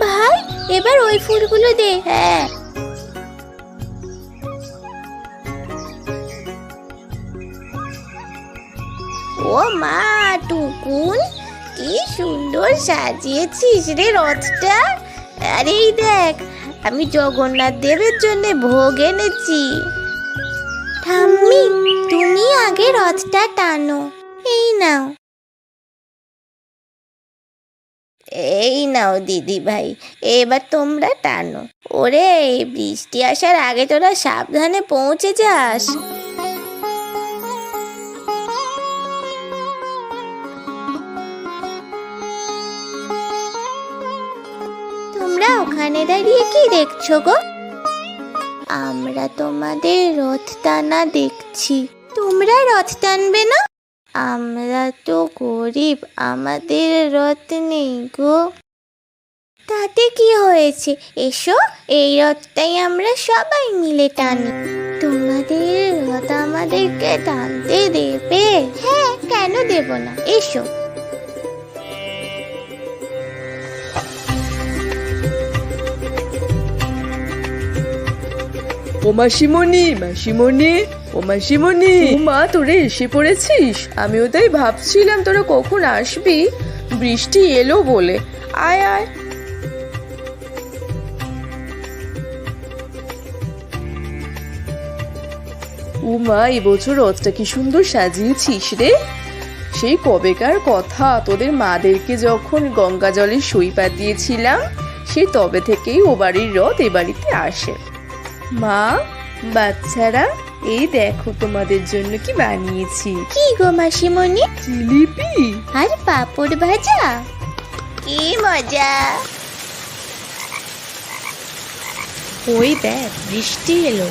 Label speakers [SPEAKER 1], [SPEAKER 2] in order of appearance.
[SPEAKER 1] ভাই এবার ওই ফুলগুলো দে। হ্যাঁ, ও মা টুকুন, কি সুন্দর সাজিয়েছিস রে রথটা। আরে এই দেখ, আমি জগন্নাথ দেবের জন্য ভোগ এনেছি। ঠাম্মি, তুমি আগে রথটা টানো। এই নাও, এই নাও দিদি ভাই, এবার তোমরা টানো। ওরে, বৃষ্টি আসার আগে তোরা সাবধানে পৌঁছে যাস। তোমরা ওখানে দাঁড়িয়ে কি দেখছো গো? আমরা তোমাদের রথ টানা দেখছি। তোমরা রথ টানবে না? আমরা তো গরিব, আমাদের রথ নেই গো। তাতে কি হয়েছে, এসো, এই রথটাই আমরা সবাই মিলে টানি। তোমাদের রথ আমাদেরকে টানতে দেবে? হ্যাঁ, কেন দেব না, এসো।
[SPEAKER 2] ও মাসিমণি, মাসিমণি, ও মাসিমণি, ও মা, তোরা এসে পড়েছিস? আমিও তাই ভাবছিলাম তোরা কখন আসবি, বৃষ্টি এলো বলে। আয় আয়। ও মা, এবছর রথটা কি সুন্দর সাজিয়েছিস রে। সেই কবেকার কথা, তোদের মাদেরকে যখন গঙ্গা জলে সই পাতিয়েছিলাম, সেই তবে থেকেই ও বাড়ির রথ এ বাড়িতে আসে। মা, বাচ্চারা, এই দেখো তোমাদের জন্য কি বানিয়েছি।
[SPEAKER 1] কি গো মাসিমণি?
[SPEAKER 2] জিলিপি
[SPEAKER 1] আর পাঁপড় ভাজা? কি মজা!
[SPEAKER 3] ওই দেখ, বৃষ্টি এলো।